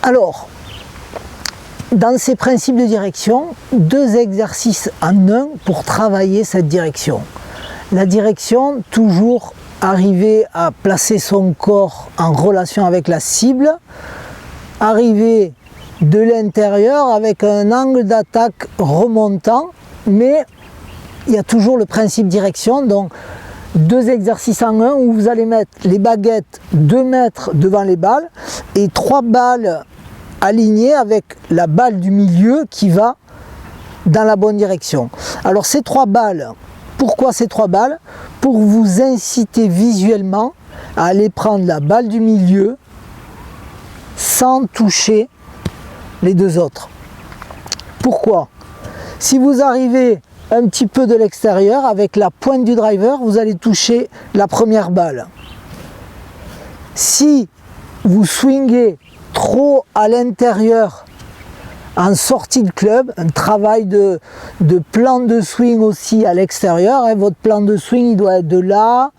Alors, dans ces principes de direction, 2 exercices en un pour travailler cette direction. La direction, toujours arriver à placer son corps en relation avec la cible, arriver de l'intérieur avec un angle d'attaque remontant, mais il y a toujours le principe direction, donc 2 exercices en un où vous allez mettre les baguettes 2 mètres devant les balles et 3 balles alignées avec la balle du milieu qui va dans la bonne direction. Alors ces 3 balles, pourquoi ces 3 balles? Pour vous inciter visuellement à aller prendre la balle du milieu sans toucher les 2 autres. Pourquoi? Si vous arrivez un petit peu de l'extérieur, avec la pointe du driver, vous allez toucher la première balle. Si vous swingez trop à l'intérieur en sortie de club, un travail de plan de swing aussi à l'extérieur, hein, votre plan de swing il doit être de là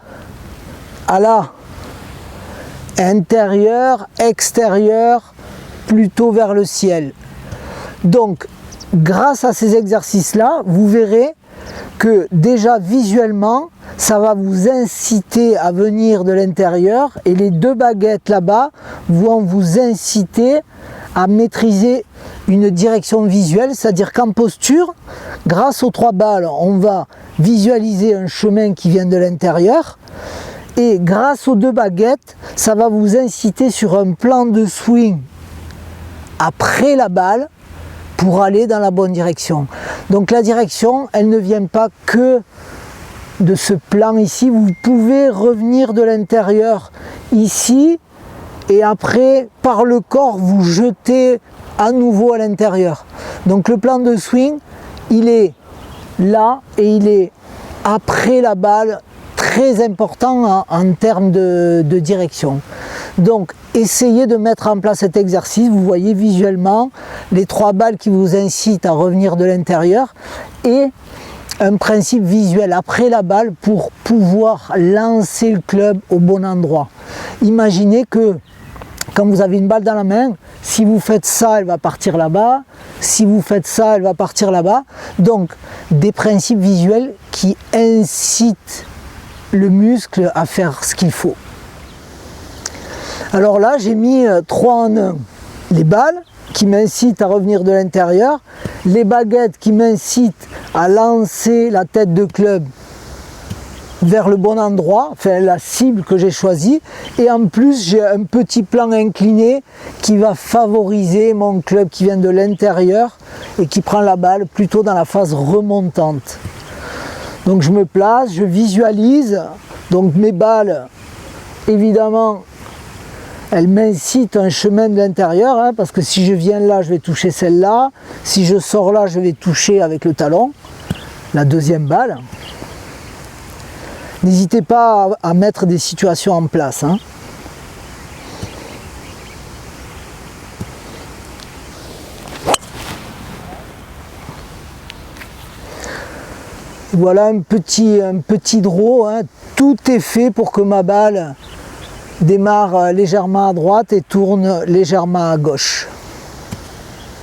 à là, intérieur, extérieur, plutôt vers le ciel. Donc grâce à ces exercices-là, vous verrez que déjà visuellement, ça va vous inciter à venir de l'intérieur et les 2 baguettes là-bas vont vous inciter à maîtriser une direction visuelle, c'est-à-dire qu'en posture, grâce aux 3 balles, on va visualiser un chemin qui vient de l'intérieur et grâce aux 2 baguettes, ça va vous inciter sur un plan de swing après la balle pour aller dans la bonne direction. Donc la direction, elle ne vient pas que de ce plan ici. Vous pouvez revenir de l'intérieur ici et après, par le corps, vous jetez à nouveau à l'intérieur. Donc le plan de swing, il est là et il est après la balle, très important en termes de direction. Donc essayez de mettre en place cet exercice, vous voyez visuellement les 3 balles qui vous incitent à revenir de l'intérieur et un principe visuel après la balle pour pouvoir lancer le club au bon endroit. Imaginez que quand vous avez une balle dans la main, si vous faites ça, elle va partir là-bas, si vous faites ça, elle va partir là-bas. Donc des principes visuels qui incitent le muscle à faire ce qu'il faut. Alors là, j'ai mis 3 en 1. Les balles qui m'incitent à revenir de l'intérieur, les baguettes qui m'incitent à lancer la tête de club vers le bon endroit, enfin la cible que j'ai choisie, et en plus j'ai un petit plan incliné qui va favoriser mon club qui vient de l'intérieur et qui prend la balle plutôt dans la phase remontante. Donc je me place, je visualise, donc mes balles, évidemment, elles m'incitent un chemin de l'intérieur, hein, parce que si je viens là, je vais toucher celle-là, si je sors là, je vais toucher avec le talon, la 2e balle. N'hésitez pas à mettre des situations en place. Hein. Voilà un petit draw, hein. Tout est fait pour que ma balle démarre légèrement à droite et tourne légèrement à gauche.